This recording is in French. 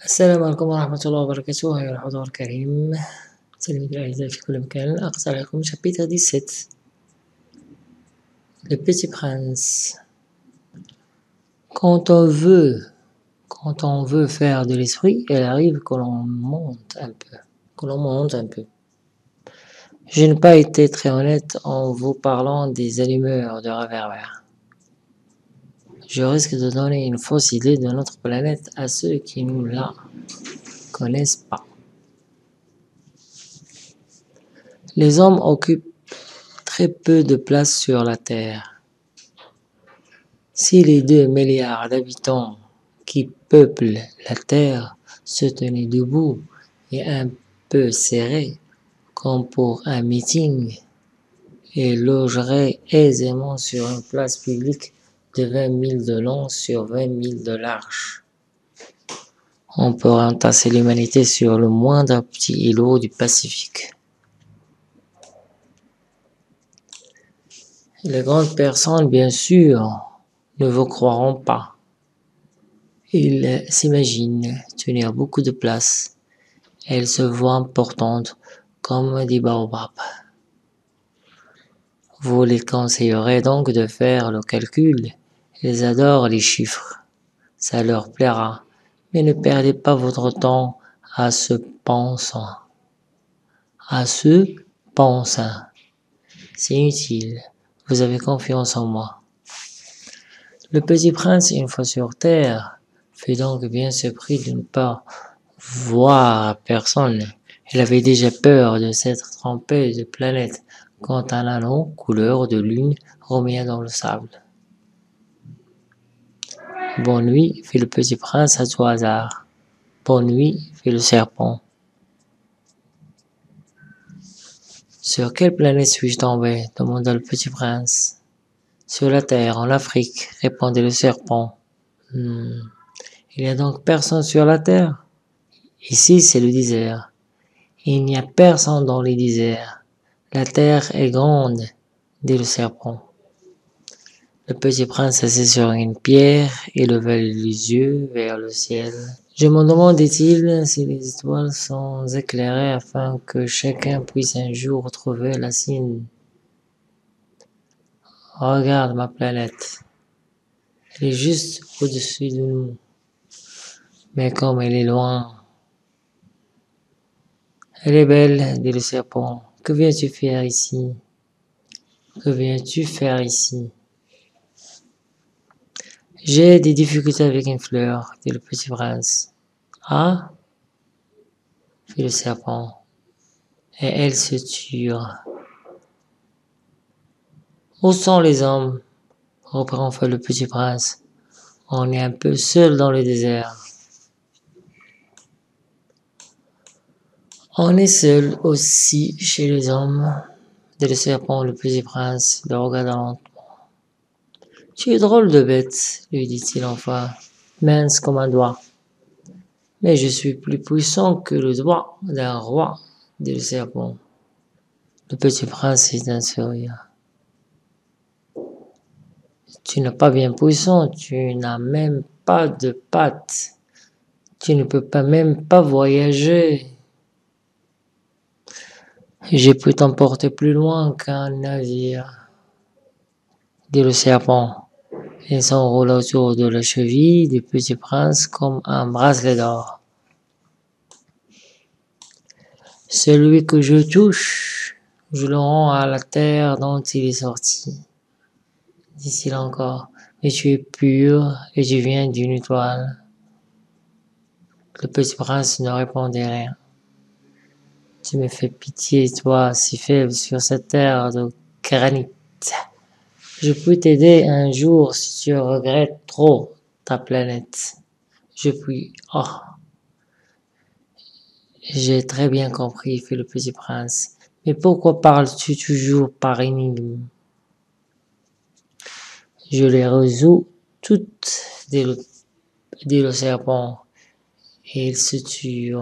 السلام عليكم ورحمة الله وبركاته. أيها الحضور الكريم، تلاميذي الأعزاء في كل مكان، أقصى عليكم chapitre 17 Le Petit Prince. Quand on veut faire de l'esprit, il arrive que l'on monte un peu. Je n'ai pas été très honnête en vous parlant des allumeurs de réverbères. Je risque de donner une fausse idée de notre planète à ceux qui ne la connaissent pas. Les hommes occupent très peu de place sur la Terre. Si les 2 milliards d'habitants qui peuplent la Terre se tenaient debout et un peu serrés, comme pour un meeting, et logeraient aisément sur une place publique de 20 000 de long sur 20 000 de large. On peut entasser l'humanité sur le moindre petit îlot du Pacifique. Les grandes personnes, bien sûr, ne vous croiront pas. Ils s'imaginent tenir beaucoup de place. Elles se voient importantes comme des baobabs. Vous les conseillerez donc de faire le calcul. Ils adorent les chiffres. Ça leur plaira. Mais ne perdez pas votre temps à ce pensant. C'est inutile. Vous avez confiance en moi. Le petit prince, une fois sur terre, fut donc bien surpris de ne pas voir personne. Il avait déjà peur de s'être trompé de planète quand un anneau couleur de lune remuait dans le sable. Bonne nuit, fit le petit prince à tout hasard. Bonne nuit, fit le serpent. Sur quelle planète suis-je tombé? Demanda le petit prince. Sur la terre, en Afrique, répondit le serpent. Il n'y a donc personne sur la terre? Ici, c'est le désert. Il n'y a personne dans les déserts. La terre est grande, dit le serpent. Le petit prince s'assit sur une pierre et leva les yeux vers le ciel. Je me demande, dit-il, si les étoiles sont éclairées afin que chacun puisse un jour trouver la sienne. Regarde ma planète. Elle est juste au-dessus de nous. Mais comme elle est loin. Elle est belle, dit le serpent. Que viens-tu faire ici? Que viens-tu faire ici? J'ai des difficultés avec une fleur, dit le petit prince. Ah? Fit le serpent. Et elle se tue. Où sont les hommes? Reprit enfin le petit prince. On est un peu seul dans le désert. On est seul aussi chez les hommes, dit le serpent. Le petit prince le regarda lentement. Tu es drôle de bête, lui dit-il enfin, mince comme un doigt. Mais je suis plus puissant que le doigt d'un roi, dit le serpent. Le petit prince eut un sourire. Tu n'es pas bien puissant, tu n'as même pas de pattes. Tu ne peux pas même pas voyager. J'ai pu t'emporter plus loin qu'un navire, dit le serpent. Il s'enroula autour de la cheville du petit prince comme un bracelet d'or. Celui que je touche, je le rends à la terre dont il est sorti, dit-il encore. Mais tu es pur et tu viens d'une étoile. Le petit prince ne répondait rien. Tu me fais pitié, toi, si faible sur cette terre de granit. Je peux t'aider un jour si tu regrettes trop ta planète. Oh, j'ai très bien compris, fit le petit prince. Mais pourquoi parles-tu toujours par énigme? Je les résous toutes, dit le serpent, et il se tut.